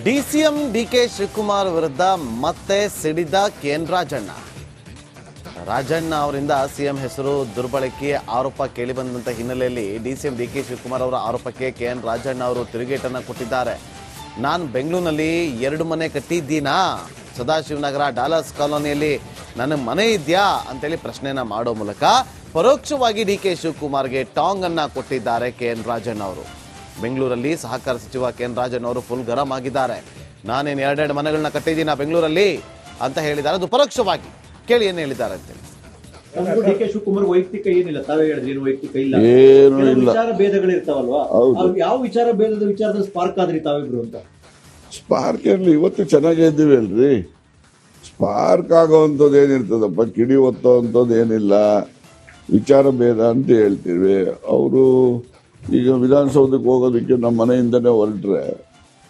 DCM DK Shivakumar ವಿರುದ್ಧ ಮತ್ತೆ ಸಿಡಿದ K N Rajanna. Rajanna ಅವರಿಂದ ಸಿಎಂ ಹೆಸರು ದುರ್ಬಳಕೆ ಆರೋಪ ಕೇಳಿಬಂದಂತ ಹಿನ್ನೆಲೆಯಲ್ಲಿ ಡಿಸಿಎಂ ಡಿಕೆ ಶಿವಕುಮಾರ್ ಅವರ ಆರೋಪಕ್ಕೆ ಕೆಎನ್ ರಾಜಣ್ಣ ಅವರು ತಿರುಗೇಟನ್ನು ಕೊಟ್ಟಿದ್ದಾರೆ. ನಾನು ಬೆಂಗಳೂರಿನಲ್ಲಿ 2 ಮನೆ ಕಟ್ಟಿದ್ದೀನಾ, ಸದಾಶಿವನಗರ ಡಾಲರ್ಸ್ ಕಾಲೋನಿಯಲ್ಲಿ ನನ್ನ ಮನೆ ಇದೆಯಾ ಅಂತೇಳಿ ಪ್ರಶ್ನೆಯನ್ನ ಮಾಡೋ ಮೂಲಕ ಪರೋಕ್ಷವಾಗಿ ಡಿಕೆ ಶಿವಕುಮಾರ್ಗೆ ಟಾಂಗ್ ಅನ್ನ ಕೊಟ್ಟಿದ್ದಾರೆ ಕೆಎನ್ ರಾಜಣ್ಣ ಅವರು. ಬೆಂಗಳೂರಲ್ಲಿ ಸಹಕಾರ ಸಚಿವ ಕೆಎನ್ ರಾಜಣ್ಣ ಅವರು ಫುಲ್ ಗರಂ ಆಗಿದ್ದಾರೆ. ನಾನೇನು 2 ಮನೆಗಳನ್ನ ಕಟ್ಟಿದ್ದೀನ ಬೆಂಗಳೂರಲ್ಲಿ ಅಂತ ಹೇಳಿದ್ದಾರೆ. ಅದು ಪರೋಕ್ಷವಾಗಿ ಕೇಳಿ ಏನು ಹೇಳಿದ್ದಾರೆ ಅಂತೇಳಿ. ಡಿಕೆ ಶಿವಕುಮಾರ್ ವೈಯಕ್ತಿಕ ಏನಿಲ್ಲ, ತಾವೇ ಹೇಳಿದ್ರಿ ಏನು ವೈಯಕ್ತಿಕ ಇಲ್ಲ, ಏನು ಇಲ್ಲ, ವಿಚಾರ ಭೇದಗಳಿರ್ತಾವಲ್ವಾ, ಯಾವ ವಿಚಾರ ಭೇದದ ವಿಚಾರದಲ್ಲಿ ಸ್ಪಾರ್ಕ್ ಆದ್ರಿ ತಾವಿಬ್ರು ಅಂತ? ಸ್ಪಾರ್ಕ್ ಇರ್ಲಿ, ಇವತ್ತು ಚೆನ್ನಾಗೇ ಇದ್ದೀವಿ ಅಲ್ರಿ. ಸ್ಪಾರ್ಕ್ ಆಗೋವಂಥದ್ದು ಏನಿರ್ತದಪ್ಪ, ಕಿಡಿ ಒತ್ತೋವಂಥದ್ದು ಏನಿಲ್ಲ, ವಿಚಾರ ಭೇದ ಅಂತ ಹೇಳ್ತೀವಿ. ಅವರು ಈಗ ವಿಧಾನಸೌಧಕ್ಕೆ ಹೋಗೋದಕ್ಕೆ ನಮ್ಮ ಮನೆಯಿಂದನೇ ಹೊರಟ್ರೆ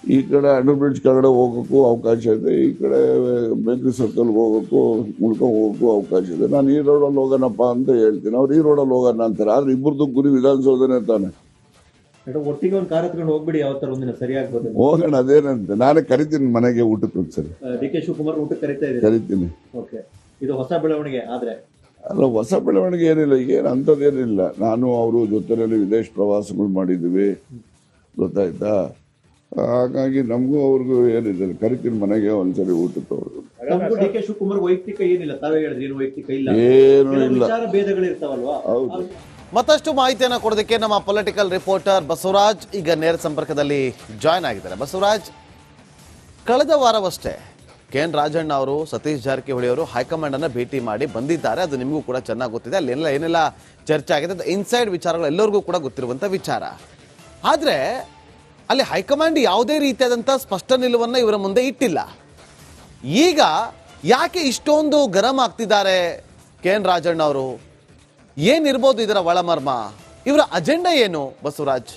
ಈ ಕಡೆ ಅಂಡರ್ ಬ್ರಿಡ್ಜ್ ಕೆಳಗಡೆ ಹೋಗೋಕ್ಕೂ ಅವಕಾಶ ಇದೆ, ಈ ಕಡೆ ಬೇಕ್ರಿ ಸರ್ಕಲ್ಗೆ ಹೋಗೋಕ್ಕೂ ಹೋಗೋಕ್ಕೂ ಅವಕಾಶ ಇದೆ. ನಾನು ಈ ರೋಡಲ್ಲಿ ಹೋಗೋಣಪ್ಪ ಅಂತ ಹೇಳ್ತೀನಿ, ಅವ್ರು ಈ ರೋಡಲ್ಲಿ ಹೋಗೋಣ ಅಂತಾರೆ. ಆದ್ರೆ ಇಬ್ಬರದ್ದು ಗುರಿ ವಿಧಾನಸೌಧನೇ ತಾನೆ. ಒಟ್ಟಿಗೆ ಒಂದು ಕಾರ್ ಹತ್ಕೊಂಡು ಹೋಗ್ಬಿಡಿ, ಯಾವ ತರ ಒಂದಿನ ಸರಿಯಾಗಿ ಹೋಗೋಣ, ಅದೇನಂತೆ. ನಾನೇ ಕರಿತೀನಿ ಮನೆಗೆ ಊಟಕ್ಕೆ ಒಂದ್ಸರಿ. ಡಿ ಕೆ ಶಿವಕುಮಾರ್ ಊಟಕ್ಕೆ ಕರಿತಾ ಇದ್ದಾರೆ, ಕರಿತೀನಿ. ಓಕೆ, ಇದು ಹೊಸ ಬೆಳವಣಿಗೆ. ಆದ್ರೆ ಅಲ್ಲ, ಹೊಸ ಬೆಳವಣಿಗೆ ಏನಿಲ್ಲ, ಏನು ಅಂಥದ್ದೇನಿಲ್ಲ. ನಾನು ಅವರು ಜೊತೆಯಲ್ಲಿ ವಿದೇಶ ಪ್ರವಾಸಗಳು ಮಾಡಿದ್ದೀವಿ, ಗೊತ್ತಾಯ್ತಾ. ಹಾಗಾಗಿ ನಮಗೂ ಅವ್ರಿಗೂ ಏನಿದೆ, ಕರಿತೀನಿ ಮನೆಗೆ ಒಂದ್ಸರಿ ಊಟಕ್ಕೆ. ಅವರು ಡಿ ಕೆ ಶಿವಕುಮಾರ್ ವೈಯಕ್ತಿಕ ಏನಿಲ್ಲ, ತಾವೇ ಹೇಳಿದ್ರಿ ಏನು ವೈಯಕ್ತಿಕ ಇಲ್ಲ, ಏನು ಇಲ್ಲ, ವಿಚಾರ ಭೇದಗಳಿರ್ತಾವಲ್ವಾ. ಹೌದು. ಮತ್ತಷ್ಟು ಮಾಹಿತಿಯನ್ನು ಕೊಡೋದಕ್ಕೆ ನಮ್ಮ ಪೊಲಿಟಿಕಲ್ ರಿಪೋರ್ಟರ್ ಬಸವರಾಜ್ ಈಗ ನೇರ ಸಂಪರ್ಕದಲ್ಲಿ ಜಾಯ್ನ್ ಆಗಿದ್ದಾರೆ. ಬಸವರಾಜ್, ಕಳೆದ ವಾರವಷ್ಟೇ ಕೆಎನ್ ರಾಜಣ್ಣ ಅವರು ಸತೀಶ್ ಜಾರಕಿಹೊಳಿ ಅವರು ಹೈಕಮಾಂಡ್ ಅನ್ನ ಭೇಟಿ ಮಾಡಿ ಬಂದಿದ್ದಾರೆ. ಅದು ನಿಮಗೂ ಕೂಡ ಚೆನ್ನಾಗಿ ಗೊತ್ತಿದೆ. ಅಲ್ಲಿ ಏನೆಲ್ಲ ಚರ್ಚೆ ಆಗಿದೆ, ಇನ್ಸೈಡ್ ವಿಚಾರಗಳು ಎಲ್ಲರಿಗೂ ಕೂಡ ಗೊತ್ತಿರುವಂತ ವಿಚಾರ. ಆದ್ರೆ ಅಲ್ಲಿ ಹೈಕಮಾಂಡ್ ಯಾವುದೇ ರೀತಿಯಾದಂಥ ಸ್ಪಷ್ಟ ನಿಲುವನ್ನು ಇವರ ಮುಂದೆ ಇಟ್ಟಿಲ್ಲ. ಈಗ ಯಾಕೆ ಇಷ್ಟೊಂದು ಗರಂ ಆಗ್ತಿದ್ದಾರೆ ಕೆಎನ್ ರಾಜಣ್ಣ ಅವರು? ಏನಿರ್ಬೋದು ಇದರ ಒಳಮರ್ಮ? ಇವರ ಅಜೆಂಡಾ ಏನು ಬಸವರಾಜ್?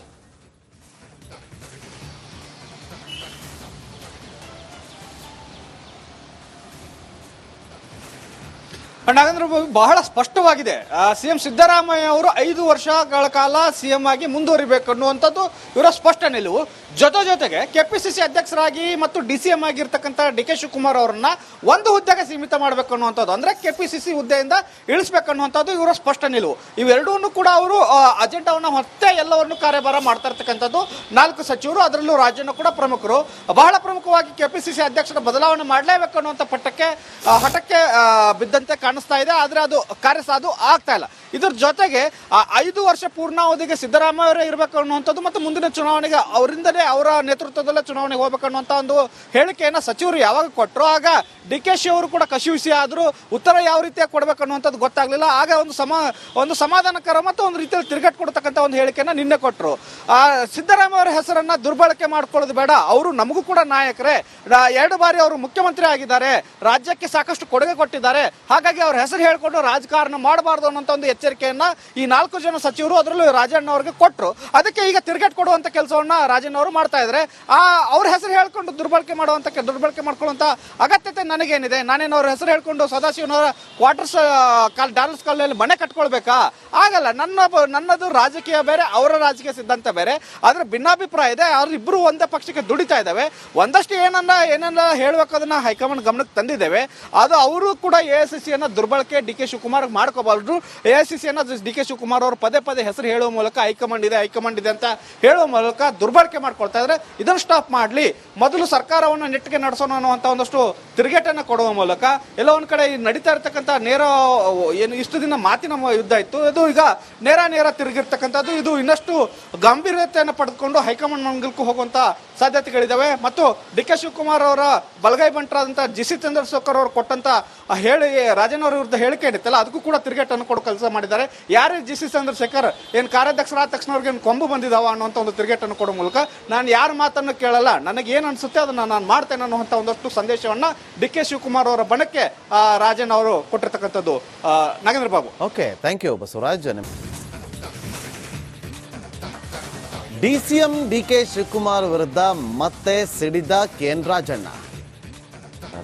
ನಾಗೇಂದ್ರ ಬಾಬು, ಬಹಳ ಸ್ಪಷ್ಟವಾಗಿದೆ. ಸಿಎಂ ಸಿದ್ದರಾಮಯ್ಯ ಅವರು 5 ವರ್ಷಗಳ ಕಾಲ ಸಿಎಂ ಆಗಿ ಮುಂದುವರಿಬೇಕು ಅನ್ನುವಂಥದ್ದು ಇವರ ಸ್ಪಷ್ಟ ನಿಲುವು. ಜೊತೆಗೆ ಕೆಪಿಸಿಸಿ ಅಧ್ಯಕ್ಷರಾಗಿ ಮತ್ತು ಡಿಸಿಎಂ ಆಗಿರ್ತಕ್ಕಂಥ ಡಿ ಕೆ ಶಿವಕುಮಾರ್ ಅವರನ್ನ ಒಂದು ಹುದ್ದೆಗೆ ಸೀಮಿತ ಮಾಡಬೇಕು ಅನ್ನುವಂಥದ್ದು, ಅಂದ್ರೆ ಕೆಪಿಸಿಸಿ ಹುದ್ದೆಯಿಂದ ಇಳಿಸಬೇಕು ಅನ್ನುವಂಥದ್ದು ಇವರ ಸ್ಪಷ್ಟ ನಿಲುವು. ಇವೆರಡೂ ಕೂಡ ಅವರು ಅಜೆಂಡಾವನ್ನು ಮತ್ತೆ ಎಲ್ಲವನ್ನೂ ಕಾರ್ಯಭಾರ ಮಾಡ್ತಾ ಇರ್ತಕ್ಕಂಥದ್ದು 4 ಸಚಿವರು, ಅದರಲ್ಲೂ ರಾಜಣ್ಣ ಕೂಡ ಪ್ರಮುಖರು. ಬಹಳ ಪ್ರಮುಖವಾಗಿ ಕೆಪಿಸಿಸಿ ಅಧ್ಯಕ್ಷರ ಬದಲಾವಣೆ ಮಾಡಲೇಬೇಕು ಅನ್ನುವಂಥ ಹಠಕ್ಕೆ ಬಿದ್ದಂತೆ ಕಾಣಿಸ್ತಾ ಇದೆ. ಆದ್ರೆ ಅದು ಕಾರ್ಯಸಾಧು ಆಗ್ತಾ ಇಲ್ಲ. ಇದ್ರ ಜೊತೆಗೆ 5 ವರ್ಷ ಪೂರ್ಣಾವಧಿಗೆ ಸಿದ್ದರಾಮಯ್ಯ ಅವರೇ ಇರಬೇಕು ಅನ್ನುವಂಥದ್ದು ಮತ್ತು ಮುಂದಿನ ಚುನಾವಣೆಗೆ ಅವರಿಂದಲೇ, ಅವರ ನೇತೃತ್ವದಲ್ಲೇ ಚುನಾವಣೆಗೆ ಹೋಗ್ಬೇಕು ಅನ್ನುವಂಥ ಒಂದು ಹೇಳಿಕೆಯನ್ನ ಸಚಿವರು ಯಾವಾಗ ಕೊಟ್ಟರು, ಆಗ ಡಿ ಕೆ ಶಿ ಅವರು ಕೂಡ ಕಸಿವಿಸಿ ಆದರೂ ಉತ್ತರ ಯಾವ ರೀತಿಯಾಗಿ ಕೊಡಬೇಕು ಅನ್ನುವಂಥದ್ದು ಗೊತ್ತಾಗ್ಲಿಲ್ಲ. ಆಗ ಒಂದು ಸಮಾಧಾನಕರ ಮತ್ತು ಒಂದು ರೀತಿಯಲ್ಲಿ ತಿರುಗಟ್ಟು ಕೊಡ್ತಕ್ಕಂಥ ಒಂದು ಹೇಳಿಕೆಯನ್ನ ನಿನ್ನೆ ಕೊಟ್ಟರು. ಸಿದ್ದರಾಮಯ್ಯ ಅವರ ಹೆಸರನ್ನ ದುರ್ಬಳಕೆ ಮಾಡ್ಕೊಳ್ಳೋದು ಬೇಡ, ಅವರು ನಮಗೂ ಕೂಡ ನಾಯಕರೇ, 2 ಬಾರಿ ಅವರು ಮುಖ್ಯಮಂತ್ರಿ ಆಗಿದ್ದಾರೆ, ರಾಜ್ಯಕ್ಕೆ ಸಾಕಷ್ಟು ಕೊಡುಗೆ ಕೊಟ್ಟಿದ್ದಾರೆ, ಹಾಗಾಗಿ ಅವ್ರ ಹೆಸರು ಹೇಳ್ಕೊಂಡು ರಾಜಕಾರಣ ಮಾಡಬಾರ್ದು ಅನ್ನೋಂಥ ಒಂದು ಎಚ್ಚರಿಕೆಯನ್ನ ಈ 4 ಜನ ಸಚಿವರು, ಅದರಲ್ಲೂ ರಾಜಣ್ಣ ಅವರಿಗೆ ಕೊಟ್ಟರು. ಅದಕ್ಕೆ ಈಗ ತಿರುಗಟ್ಟು ಕೊಡುವಂತ ಕೆಲಸವನ್ನ ರಾಜಣ್ಣ ಅವರು ಮಾಡ್ತಾ ಇದ್ದಾರೆ. ಅವ್ರ ಹೆಸರು ಹೇಳ್ಕೊಂಡು ದುರ್ಬಳಕೆ ಮಾಡ್ಕೊಳ್ಳುವಂತ ಅಗತ್ಯತೆ ನನಗೇನಿದೆ? ನಾನೇನು ಅವ್ರ ಹೆಸರು ಹೇಳ್ಕೊಂಡು ಸದಾಶಿವನವರ ಕ್ವಾರ್ಟರ್ಸ್ ಡಾಲರ್ಸ್ ಕಾಲೋನಿಯಲ್ಲಿ ಮನೆ ಕಟ್ಕೊಳ್ಬೇಕಾ? ಆಗಲ್ಲ. ನನ್ನದು ರಾಜಕೀಯ ಬೇರೆ, ಅವರ ರಾಜಕೀಯ ಸಿದ್ಧಾಂತ ಬೇರೆ. ಆದ್ರೆ ಭಿನ್ನಾಭಿಪ್ರಾಯ ಇದೆ. ಅವ್ರಿಬ್ರು ಒಂದೇ ಪಕ್ಷಕ್ಕೆ ದುಡಿತಾ ಇದ್ದಾವೆ. ಒಂದಷ್ಟು ಏನೆಲ್ಲ ಹೇಳಬೇಕು ಅದನ್ನ ಹೈಕಮಾಂಡ್ ಗಮನಕ್ಕೆ ತಂದಿದ್ದೇವೆ. ಅದು ಅವರು ಕೂಡ ಎಐಸಿಸಿಯನ್ನ ದುರ್ಬಳಕೆ ಡಿ ಕೆ ಶಿವಕುಮಾರ್ ಮಾಡ್ಕೋಬಾರ್ದು. ಎಐಸಿಸಿಯನ್ನ ಡಿ ಕೆ ಶಿವಕುಮಾರ್ ಅವರು ಪದೇ ಹೆಸರು ಹೇಳುವ ಮೂಲಕ ಹೈಕಮಾಂಡ್ ಇದೆ ಅಂತ ಹೇಳುವ ಮೂಲಕ ದುರ್ಬಳಕೆ ಮಾಡ್ಕೊಳ್ತಾ ಇದ್ರೆ, ಇದನ್ನು ಸ್ಟಾಪ್ ಮಾಡ್ಲಿ, ಮೊದಲು ಸರ್ಕಾರವನ್ನು ನೆಟ್ಟಿಗೆ ನಡೆಸೋಣ ಅನ್ನುವಂತ ಒಂದಷ್ಟು ತಿರುಗೇಟನ್ನು ಕೊಡುವ ಮೂಲಕ ಎಲ್ಲ ಒಂದ್ ಕಡೆ ನಡೀತಾ ಇರ್ತಕ್ಕಂಥ ಇಷ್ಟು ದಿನ ಮಾತಿನ ಯುದ್ಧ ಇತ್ತು, ಇದು ಈಗ ನೇರ ತಿರುಗಿರ್ತಕ್ಕಂಥದ್ದು. ಇದು ಇನ್ನಷ್ಟು ಗಂಭೀರತೆಯನ್ನು ಪಡೆದುಕೊಂಡು ಹೈಕಮಾಂಡ್ ಮಂಗಲಕ್ಕೂ ಹೋಗುವಂತ ಸಾಧ್ಯತೆಗಳಿದಾವೆ. ಮತ್ತು ಡಿ ಕೆ ಶಿವಕುಮಾರ್ ಅವರ ಬಲಗೈ ಬಂಟರಾದಂತಹ ಜಿ.ಸಿ. ಚಂದ್ರಶೇಖರ್ ಅವರು ಕೊಟ್ಟಂತ ರಾಜಣ್ಣ ಅವರ ವಿರುದ್ಧ ಹೇಳಿಕೆ ಏನಿತ್ತಲ್ಲ, ಅದಕ್ಕೂ ಕೂಡ ತಿರುಗೇಟನ್ನು ಕೊಡೋ ಕೆಲಸ ಮಾಡಿದ್ದಾರೆ. ಯಾರೇ ಜಿ.ಸಿ. ಚಂದ್ರಶೇಖರ್ ಏನು ಕಾರ್ಯಾಧ್ಯಕ್ಷರಾದ ತಕ್ಷಣ ಅವ್ರಿಗೆ ಕೊಂಬು ಬಂದಿದಾವ ಅನ್ನುವಂಥ ಒಂದು ತಿರುಗೇಟನ್ನು ಕೊಡೋ ಮೂಲಕ ನಾನು ಯಾರ ಮಾತನ್ನು ಕೇಳಲ್ಲ, ನನಗೆ ಏನು ಅನ್ಸುತ್ತೆ ಅದನ್ನ ನಾನು ಮಾಡ್ತೇನೆ ಅನ್ನುವಂಥ ಒಂದಷ್ಟು ಸಂದೇಶವನ್ನ ಡಿ ಕೆ ಶಿವಕುಮಾರ್ ಅವರ ಬಣಕ್ಕೆ ರಾಜಣ್ಣ ಅವರು ಕೊಟ್ಟಿರ್ತಕ್ಕಂಥದ್ದು. Nagendra Babu. Okay, thank you Basavaraj. DCM DK Shivakumar ವಿರುದ್ಧ ಮತ್ತೆ ಸಿಡಿದ ಕೆಎನ್ ರಾಜಣ್ಣ.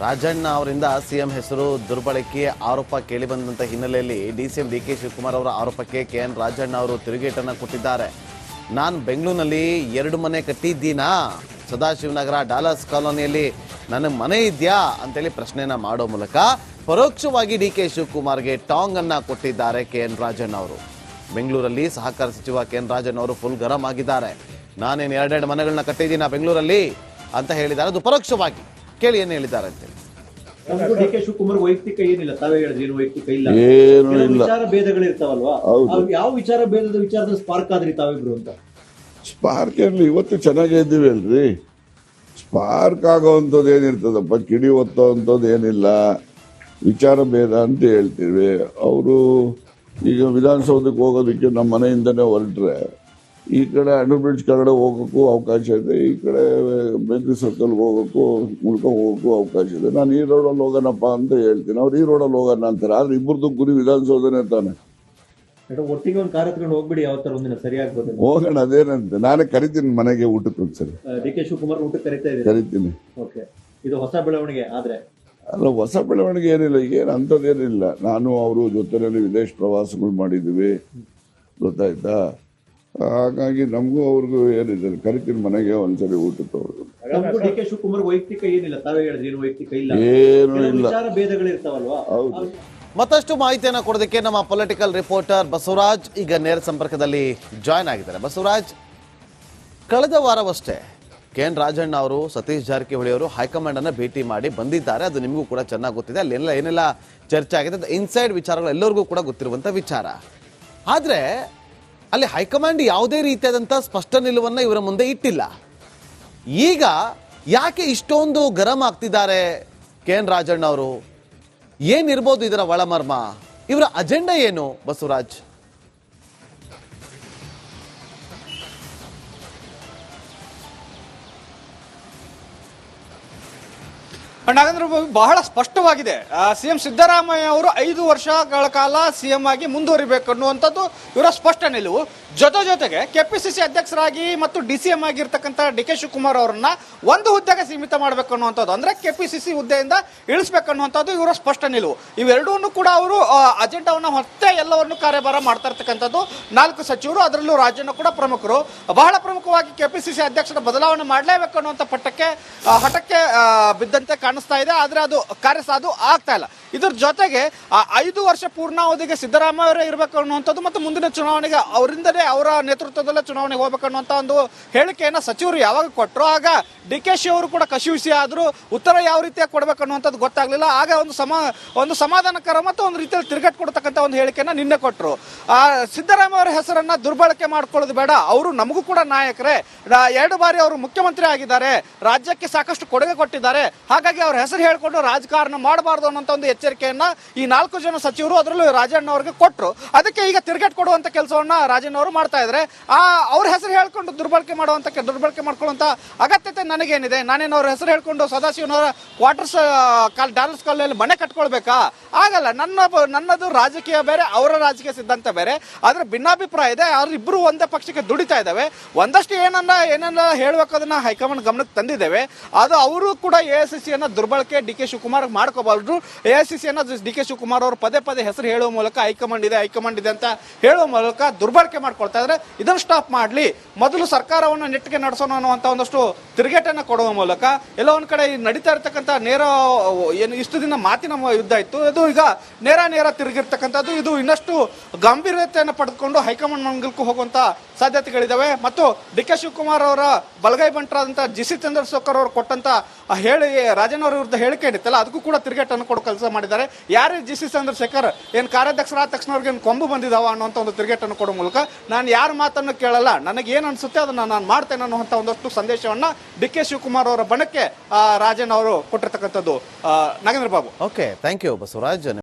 ರಾಜಣ್ಣ ಅವರಿಂದ ಸಿಎಂ ಹೆಸರು ದುರ್ಬಳಕೆ ಆರೋಪ ಕೇಳಿಬಂದಂತ ಹಿನ್ನೆಲೆಯಲ್ಲಿ ಡಿಸಿಎಂ ಡಿಕೆ ಶಿವಕುಮಾರ್ ಅವರ ಆರೋಪಕ್ಕೆ ಕೆಎನ್ ರಾಜಣ್ಣ ಅವರು ತಿರುಗೇಟನ್ನು ಕೊಟ್ಟಿದ್ದಾರೆ. ನಾನು ಬೆಂಗಳೂರಿನಲ್ಲಿ 2 ಮನೆ ಕಟ್ಟಿದ್ದೀನಾ, ಸದಾಶಿವನಗರ ಡಾಲರ್ಸ್ ಕಾಲೋನಿಯಲ್ಲಿ ನನಗೆ ಮನೆ ಇದೆಯಾ ಅಂತೇಳಿ ಪ್ರಶ್ನೆನ ಮಾಡೋ ಮೂಲಕ ಪರೋಕ್ಷವಾಗಿ ಡಿ ಕೆ ಶಿವಕುಮಾರ್ಗೆ ಟಾಂಗ್ ಅನ್ನ ಕೊಟ್ಟಿದ್ದಾರೆ KN ರಾಜಣ್ಣ ಅವರು. ಬೆಂಗಳೂರಲ್ಲಿ ಸಹಕಾರ ಸಚಿವ KN ರಾಜಣ್ಣ ಅವರು ಫುಲ್ ಗರಂ ಆಗಿದ್ದಾರೆ. ನಾನೇನು ಎರಡೆರಡು ಮನೆಗಳನ್ನ ಕಟ್ಟಿದ್ದೀನ ಬೆಂಗಳೂರಲ್ಲಿ ಅಂತ ಹೇಳಿದ್ದಾರೆ. ಅದು ಪರೋಕ್ಷವಾಗಿ ಕೇಳಿ ಏನು ಹೇಳಿದ್ದಾರೆ ಅಂತೇಳಿ. ಡಿ ಕೆ ಶಿವಕುಮಾರ್ ವೈಯಕ್ತಿಕ ಏನಿಲ್ಲ, ತಾವೇ ಹೇಳಿದ್ರಿ ಏನು ವೈಯಕ್ತಿಕ ಇಲ್ಲ, ಏನು ಕೆಲವು ಇಲ್ಲ. ವಿಚಾರ ಭೇದಗಳಿರ್ತಾವಲ್ವಾ, ಹೌದು. ಅವ್ರು ಯಾವ ವಿಚಾರದಲ್ಲಿ ಸ್ಪಾರ್ಕ್ ಆದ್ರಿ ತಾವಿಬ್ರು ಅಂತ? ಸ್ಪಾರ್ಕ್ ಏನಿಲ್ಲ, ಇವತ್ತು ಚೆನ್ನಾಗೇ ಇದ್ದೀವಿ ಅಲ್ರಿ. ಸ್ಪಾರ್ಕ್ ಆಗೋವಂಥದ್ದು ಏನಿರ್ತದಪ್ಪ, ಕಿಡಿ ಒತ್ತೋವಂಥದ್ದು ಏನಿಲ್ಲ, ವಿಚಾರ ಭೇದ ಅಂತ ಹೇಳ್ತೀವಿ. ಅವರು ಈಗ ವಿಧಾನಸೌಧಕ್ಕೆ ಹೋಗೋದಕ್ಕೆ ನಮ್ಮ ಮನೆಯಿಂದನೇ ಹೊರಟ್ರೆ ಈ ಕಡೆ ಅಂಡರ್ ಬ್ರಿಡ್ಜ್ ಕೆಳಗಡೆ ಹೋಗೋಕ್ಕೂ ಅವಕಾಶ ಇದೆ, ಈ ಕಡೆ ಬೇಕ್ರಿ ಸರ್ಕಲ್ ಹೋಗೋಕ್ಕೂ ಹೋಗೋಕ್ಕೂ ಅವಕಾಶ ಇದೆ. ನಾನು ಈ ರೋಡಲ್ಲಿ ಹೋಗೋಣಪ್ಪ ಅಂತ ಹೇಳ್ತೀನಿ, ಅವ್ರು ಈ ರೋಡಲ್ಲಿ ಹೋಗೋಣ ಅಂತಾರೆ. ಆದ್ರೆ ಇಬ್ಬರದ್ದು ಗುರಿ ವಿಧಾನಸೌಧನೇ ತಾನೆ. ಒಟ್ಟಿಗೆ ಒಂದು ಕಾರ್ ಹತ್ಕೊಂಡು ಹೋಗ್ಬಿಡಿ, ಯಾವ ತರ ಒಂದಿನ ಸರಿಯಾಗ್ಬೋದು. ಹೋಗೋಣ, ಅದೇನಂತೆ. ನಾನೇ ಕರಿತೀನಿ ಮನೆಗೆ ಊಟಕ್ಕೆ ಒಂದ್ಸರಿ, ಡಿ ಕೆ ಶಿವಕುಮಾರ್ ಊಟಕ್ಕೆ ಕರಿತಾ ಇದ್ದೀರಿ? ಕರಿತೀನಿ. ಓಕೆ, ಇದು ಹೊಸ ಬೆಳವಣಿಗೆ. ಆದ್ರೆ ಅಲ್ಲ, ಹೊಸ ಬೆಳವಣಿಗೆ ಏನಿಲ್ಲ, ಏನು ಅಂಥದ್ದೇನಿಲ್ಲ. ನಾನು ಅವರು ಜೊತೆಯಲ್ಲಿ ವಿದೇಶ ಪ್ರವಾಸಗಳು ಮಾಡಿದ್ದೀವಿ, ಗೊತ್ತಾಯ್ತಾ. ಹಾಗಾಗಿ ನಮಗೂ ಅವ್ರಿಗೂ ಏನಿದೆ, ಕರಿತೀನಿ ಮನೆಗೆ ಒಂದ್ಸರಿ ಊಟಕ್ಕೆ. ಅವ್ರಿಗೂ ನಮಗೂ ಡಿ ಕೆ ಶಿವಕುಮಾರ್ ವೈಯಕ್ತಿಕ ಏನಿಲ್ಲ, ತಾವೇ ಹೇಳಿದ್ರಿ ಏನು ವೈಯಕ್ತಿಕ ಇಲ್ಲ, ಏನು ಕೆಲವು ಇಲ್ಲ. ವಿಚಾರ ಭೇದಗಳಿರ್ತಾವಲ್ವಾ. ಹೌದು. ಮತ್ತಷ್ಟು ಮಾಹಿತಿಯನ್ನು ಕೊಡೋದಕ್ಕೆ ನಮ್ಮ ಪೊಲಿಟಿಕಲ್ ರಿಪೋರ್ಟರ್ ಬಸವರಾಜ್ ಈಗ ನೇರ ಸಂಪರ್ಕದಲ್ಲಿ ಜಾಯ್ನ್ ಆಗಿದ್ದಾರೆ. ಬಸವರಾಜ್, ಕಳೆದ ವಾರವಷ್ಟೇ KN ರಾಜಣ್ಣ ಅವರು ಸತೀಶ್ ಜಾರಕಿಹೊಳಿ ಅವರು ಹೈಕಮಾಂಡ್ ಅನ್ನ ಭೇಟಿ ಮಾಡಿ ಬಂದಿದ್ದಾರೆ. ಅದು ನಿಮಗೂ ಕೂಡ ಚೆನ್ನಾಗಿ ಗೊತ್ತಿದೆ. ಅಲ್ಲೆಲ್ಲ ಏನೆಲ್ಲ ಚರ್ಚೆ ಆಗಿದೆ, ಇನ್ಸೈಡ್ ವಿಚಾರಗಳು ಎಲ್ಲರಿಗೂ ಕೂಡ ಗೊತ್ತಿರುವಂತ ವಿಚಾರ. ಆದ್ರೆ ಅಲ್ಲಿ ಹೈಕಮಾಂಡ್ ಯಾವುದೇ ರೀತಿಯಾದಂಥ ಸ್ಪಷ್ಟ ನಿಲುವನ್ನ ಇವರ ಮುಂದೆ ಇಟ್ಟಿಲ್ಲ. ಈಗ ಯಾಕೆ ಇಷ್ಟೊಂದು ಗರಂ ಆಗ್ತಿದ್ದಾರೆ KN ರಾಜಣ್ಣ ಅವರು? ಏನಿರ್ಬೋದು ಇದರ ಒಳಮರ್ಮ? ಇವರ ಅಜೆಂಡಾ ಏನು ಬಸವರಾಜ್? ನಾಗೇಂದ್ರ ಬಾಬು, ಬಹಳ ಸ್ಪಷ್ಟವಾಗಿದೆ. ಸಿಎಂ ಸಿದ್ದರಾಮಯ್ಯ ಅವರು 5 ವರ್ಷಗಳ ಕಾಲ ಸಿಎಂ ಆಗಿ ಮುಂದುವರಿಬೇಕು ಅನ್ನುವಂಥದ್ದು ಇವರ ಸ್ಪಷ್ಟ ನಿಲುವು. ಜೊತೆಗೆ ಕೆಪಿಸಿಸಿ ಅಧ್ಯಕ್ಷರಾಗಿ ಮತ್ತು DCM ಆಗಿರ್ತಕ್ಕಂಥ ಡಿ ಕೆ ಶಿವಕುಮಾರ್ ಅವರನ್ನ ಒಂದು ಹುದ್ದೆಗೆ ಸೀಮಿತ ಮಾಡಬೇಕು ಅನ್ನುವಂಥದ್ದು, ಅಂದ್ರೆ ಕೆಪಿಸಿಸಿ ಹುದ್ದೆಯಿಂದ ಇಳಿಸ್ಬೇಕು ಅನ್ನುವಂಥದ್ದು ಇವರ ಸ್ಪಷ್ಟ ನಿಲುವು. ಇವೆರಡೂ ಕೂಡ ಅವರು ಅಜೆಂಡಾವನ್ನ ಮತ್ತೆ ಎಲ್ಲವನ್ನು ಕಾರ್ಯಭಾರ ಮಾಡ್ತಾ ಇರ್ತಕ್ಕಂಥದ್ದು 4 ಸಚಿವರು, ಅದರಲ್ಲೂ ರಾಜಣ್ಣ ಕೂಡ ಪ್ರಮುಖರು. ಬಹಳ ಪ್ರಮುಖವಾಗಿ ಕೆಪಿಸಿಸಿ ಅಧ್ಯಕ್ಷರ ಬದಲಾವಣೆ ಮಾಡಲೇಬೇಕು ಅನ್ನುವಂಥ ಹಠಕ್ಕೆ ಬಿದ್ದಂತೆ ಕಾಣಿಸ್ತಾ ಇದೆ. ಆದ್ರೆ ಅದು ಕಾರ್ಯಸಾಧು ಆಗ್ತಾ ಇಲ್ಲ. ಇದ್ರ ಜೊತೆಗೆ 5 ವರ್ಷ ಪೂರ್ಣಾವಧಿಗೆ ಸಿದ್ದರಾಮಯ್ಯ ಅವರೇ ಇರಬೇಕು ಅನ್ನುವಂಥದ್ದು ಮತ್ತು ಮುಂದಿನ ಚುನಾವಣೆಗೆ ಅವರಿಂದಲೇ ಅವರ ನೇತೃತ್ವದಲ್ಲೇ ಚುನಾವಣೆಗೆ ಹೋಗ್ಬೇಕು ಅನ್ನುವಂಥ ಒಂದು ಹೇಳಿಕೆಯನ್ನ ಸಚಿವರು ಯಾವಾಗ ಕೊಟ್ಟರು, ಆಗ DKಶಿ ಅವರು ಕೂಡ ಕಸಿವಿಸಿ ಆದರೂ ಉತ್ತರ ಯಾವ ರೀತಿಯಾಗಿ ಕೊಡಬೇಕು ಅನ್ನುವಂಥದ್ದು ಗೊತ್ತಾಗ್ಲಿಲ್ಲ. ಆಗ ಒಂದು ಸಮಾಧಾನಕರ ಮತ್ತು ಒಂದು ರೀತಿಯಲ್ಲಿ ತಿರುಗಟ್ಟು ಕೊಡ್ತಕ್ಕಂಥ ಒಂದು ಹೇಳಿಕೆಯನ್ನ ನಿನ್ನೆ ಕೊಟ್ಟರು. ಸಿದ್ದರಾಮಯ್ಯ ಅವರ ಹೆಸರನ್ನ ದುರ್ಬಳಕೆ ಮಾಡ್ಕೊಳ್ಳೋದು ಬೇಡ, ಅವರು ನಮಗೂ ಕೂಡ ನಾಯಕರೇ, 2 ಬಾರಿ ಅವರು ಮುಖ್ಯಮಂತ್ರಿ ಆಗಿದ್ದಾರೆ, ರಾಜ್ಯಕ್ಕೆ ಸಾಕಷ್ಟು ಕೊಡುಗೆ ಕೊಟ್ಟಿದ್ದಾರೆ, ಹಾಗಾಗಿ ಅವ್ರ ಹೆಸರು ಹೇಳ್ಕೊಂಡು ರಾಜಕಾರಣ ಮಾಡಬಾರ್ದು ಅನ್ನೋಂಥ ಒಂದು ಎಚ್ಚರಿಕೆಯನ್ನ ಈ 4 ಜನ ಸಚಿವರು, ಅದರಲ್ಲೂ ರಾಜಣ್ಣ ಅವರಿಗೆ ಕೊಟ್ಟರು. ಅದಕ್ಕೆ ಈಗ ತಿರುಗೇಟ್ ಕೊಡುವಂತ ಕೆಲಸವನ್ನ ರಾಜಣ್ಣ ಅವರು ಮಾಡ್ತಾ ಇದ್ದಾರೆ. ಅವ್ರ ಹೆಸರು ಹೇಳ್ಕೊಂಡು ದುರ್ಬಳಕೆ ಮಾಡ್ಕೊಳ್ಳುವಂತ ಅಗತ್ಯತೆ ನನಗೇನಿದೆ? ನಾನೇನು ಅವ್ರ ಹೆಸರು ಹೇಳ್ಕೊಂಡು ಸದಾಶಿವನವರ ಕ್ವಾರ್ಟರ್ಸ್ ಡಾಲರ್ಸ್ ಕಾಲೋನಿಯಲ್ಲಿ ಮನೆ ಕಟ್ಕೊಳ್ಬೇಕಾ? ಆಗಲ್ಲ. ನನ್ನದು ರಾಜಕೀಯ ಬೇರೆ, ಅವರ ರಾಜಕೀಯ ಸಿದ್ಧಾಂತ ಬೇರೆ, ಆದ್ರೆ ಭಿನ್ನಾಭಿಪ್ರಾಯ ಇದೆ. ಅವ್ರಿಬ್ರು ಒಂದೇ ಪಕ್ಷಕ್ಕೆ ದುಡಿತಾ ಇದ್ದಾವೆ. ಒಂದಷ್ಟು ಏನೆಲ್ಲ ಹೇಳಬೇಕು ಅದನ್ನ ಹೈಕಮಾಂಡ್ ಗಮನಕ್ಕೆ ತಂದಿದ್ದೇವೆ. ಅದು ಅವರು ಕೂಡ AICCಯನ್ನ ದುರ್ಬಳಕೆ ಡಿ ಕೆ ಶಿವಕುಮಾರ್ ಮಾಡ್ಕೋಬಾರ್ದು. AICCಯನ್ನ ಡಿ ಕೆ ಶಿವಕುಮಾರ್ ಅವರು ಪದೇ ಹೆಸರು ಹೇಳುವ ಮೂಲಕ ಹೈಕಮಾಂಡ್ ಇದೆ ಅಂತ ಹೇಳುವ ಮೂಲಕ ದುರ್ಬಳಕೆ ಮಾಡ್ಕೊಳ್ತಾ ಇದ್ರೆ ಇದನ್ನು ಸ್ಟಾಪ್ ಮಾಡಲಿ. ಮೊದಲು ಸರ್ಕಾರವನ್ನು ನೆಟ್ಟಿಗೆ ನಡೆಸೋಣ ಅನ್ನುವಂಥ ಒಂದಷ್ಟು ತಿರುಗೇಟನ್ನು ಕೊಡುವ ಮೂಲಕ ಎಲ್ಲ ಒಂದ್ ಕಡೆ ನಡೀತಾ ಇರ್ತಕ್ಕಂಥ ಏನು ಇಷ್ಟು ದಿನ ಮಾತಿನ ಯುದ್ಧ ಇತ್ತು, ಇದು ಈಗ ನೇರ ತಿರುಗಿರ್ತಕ್ಕಂಥದ್ದು. ಇದು ಇನ್ನಷ್ಟು ಗಂಭೀರತೆಯನ್ನು ಪಡೆದುಕೊಂಡು ಹೈಕಮಾಂಡ್ ಮಂಗಲಕ್ಕೂ ಹೋಗುವಂತ ಸಾಧ್ಯತೆಗಳಿದಾವೆ. ಮತ್ತು ಡಿ ಕೆ ಶಿವಕುಮಾರ್ ಅವರ ಬಲಗೈ ಬಂಟರಾದಂಥ GC ಚಂದ್ರಶೇಖರ್ ಅವರು ಕೊಟ್ಟಂತ ರಾಜಣ್ಣ ಅವರ ವಿರುದ್ಧ ಹೇಳಿಕೆ ಏನಿತ್ತಲ್ಲ, ಅದಕ್ಕೂ ಕೂಡ ತಿರುಗೇಟನ್ನು ಕೊಡೋ ಕೆಲಸ ಮಾಡಿದ್ದಾರೆ. ಯಾರೇ GC ಚಂದ್ರಶೇಖರ್ ಏನ್ ಕಾರ್ಯಾಧ್ಯಕ್ಷರಾದ ತಕ್ಷಣ ಅವ್ರಿಗೆ ಕೊಂಬು ಬಂದಿದಾವ ಅನ್ನುವಂಥ ಒಂದು ತಿರುಗೇಟನ್ನು ಕೊಡೋ ಮೂಲಕ ನಾನು ಯಾರ ಮಾತನ್ನು ಕೇಳಲ್ಲ, ನನಗೆ ಏನು ಅನ್ಸುತ್ತೆ ಅದನ್ನ ನಾನು ಮಾಡ್ತೇನೆ ಅನ್ನುವಂಥ ಒಂದಷ್ಟು ಸಂದೇಶವನ್ನ ಡಿ ಕೆ ಶಿವಕುಮಾರ್ ಅವರ ಬಣಕ್ಕೆ ರಾಜಣ್ಣ ಅವರು ಕೊಟ್ಟಿರ್ತಕ್ಕಂಥದ್ದು. Nagendra Babu. Okay, thank you Basavaraj.